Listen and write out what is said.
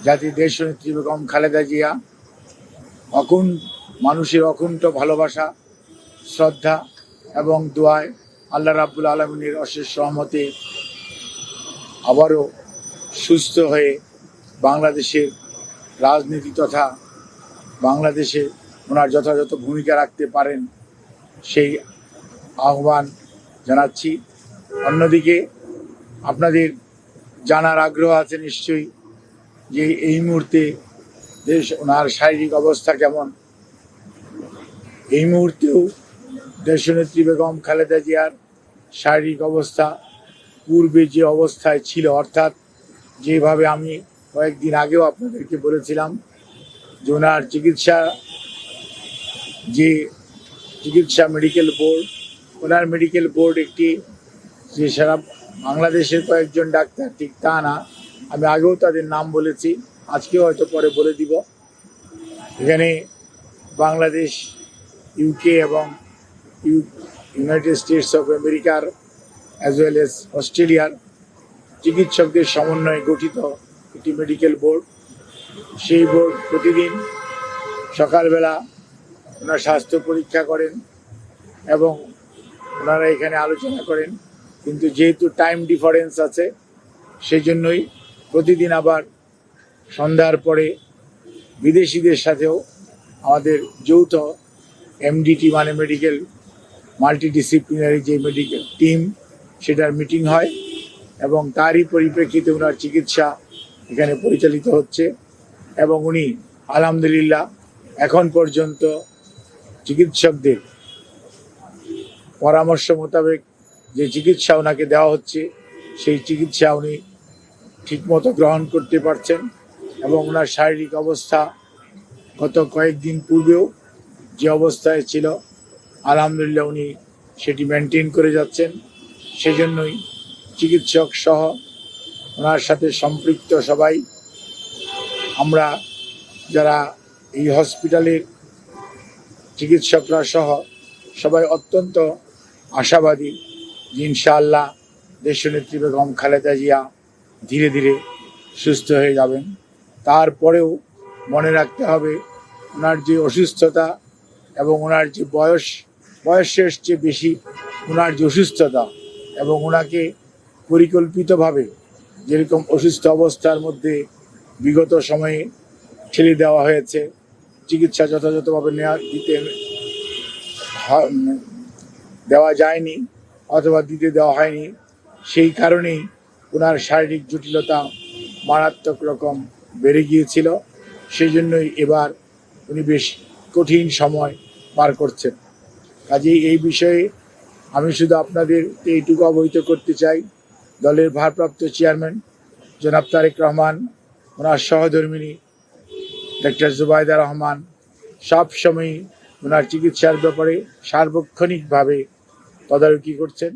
জাতির দেশনেত্রী বেগম খালেদা জিয়া মানুষের অকুণ্ঠ ভালোবাসা, শ্রদ্ধা এবং দোয়ায় আল্লাহ রাব্বুল আলামিনের অশেষ রহমতে আবারও সুস্থ হয়ে বাংলাদেশের রাজনীতি তথা বাংলাদেশে ওনার যথাযথ ভূমিকা রাখতে পারেন সেই আহ্বান জানাচ্ছি। অন্যদিকে আপনাদের জানার আগ্রহ আছে নিশ্চয়ই যে এই মুহূর্তে ওনার শারীরিক অবস্থা কেমন। এই মুহূর্তেও দেশনেত্রী বেগম খালেদা জিয়ার শারীরিক অবস্থা পূর্বে যে অবস্থায় ছিল, অর্থাৎ যেভাবে আমি কয়েকদিন আগেও আপনাদেরকে বলেছিলাম যে ওনার চিকিৎসা মেডিকেল বোর্ড একটি যে সারা বাংলাদেশের কয়েকজন ডাক্তার, ঠিক তা না, আমি আগেও তাদের নাম বলেছি, আজকেও হয়তো পরে বলে দিব। এখানে বাংলাদেশ, ইউকে এবং ইউনাইটেড স্টেটস অফ আমেরিকার অ্যাজ ওয়েল এস অস্ট্রেলিয়ার চিকিৎসকদের সমন্বয়ে গঠিত একটি মেডিকেল বোর্ড। সেই বোর্ড প্রতিদিন সকালবেলা ওনার স্বাস্থ্য পরীক্ষা করেন এবং ওনারা এখানে আলোচনা করেন, কিন্তু যেহেতু টাইম ডিফারেন্স আছে সেই জন্যই প্রতিদিন আবার সন্ধ্যার পরে বিদেশিদের সাথেও আমাদের যৌথ এমডিটি মানে মেডিকেল মাল্টিডিসিপ্লিনারি যে মেডিকেল টিম সেটার মিটিং হয় এবং তারই পরিপ্রেক্ষিতে ওনার চিকিৎসা এখানে পরিচালিত হচ্ছে এবং উনি আলহামদুলিল্লাহ এখন পর্যন্ত চিকিৎসকদের পরামর্শ মোতাবেক যে চিকিৎসা ওনাকে দেওয়া হচ্ছে সেই চিকিৎসা উনি ঠিকমতো গ্রহণ করতে পারছেন এবং ওনার শারীরিক অবস্থা গত কয়েকদিন পূর্বেও যে অবস্থায় ছিল আলহামদুলিল্লাহ উনি সেটি মেনটেন করে যাচ্ছেন। সেজন্যই চিকিৎসক সহ ওনার সাথে সম্পৃক্ত সবাই, আমরা যারা এই হসপিটালের চিকিৎসকরা সহ সবাই অত্যন্ত আশাবাদী যে ইনশাআল্লাহ দেশনেত্রী বেগম খালেদা জিয়া ধীরে ধীরে সুস্থ হয়ে যাবেন। তারপরেও মনে রাখতে হবে ওনার যে অসুস্থতা এবং ওনার যে বয়সের চেয়ে বেশি ওনার যে অসুস্থতা এবং ওনাকে পরিকল্পিতভাবে যেরকম অসুস্থ অবস্থার মধ্যে বিগত সময়ে ঠেলে দেওয়া হয়েছে, চিকিৎসা যথাযথভাবে দেওয়া যায়নি অথবা দিতে দেওয়া হয়নি, সেই কারণেই ওনার শারীরিক জটিলতা মারাত্মক রকম বেড়ে গিয়েছিল। সেই জন্যই এবার উনি বেশ কঠিন সময় পার করছেন। কাজেই এই বিষয়ে আমি শুধু আপনাদের এইটুকু অবহিত করতে চাই, দলের ভারপ্রাপ্ত চেয়ারম্যান জনাব তারেক রহমান, ওনার সহধর্মিণী ডক্টর জুবাইদা রহমান সবসময়ই ওনার চিকিৎসার ব্যাপারে সার্বক্ষণিকভাবে তদারকি করছেন।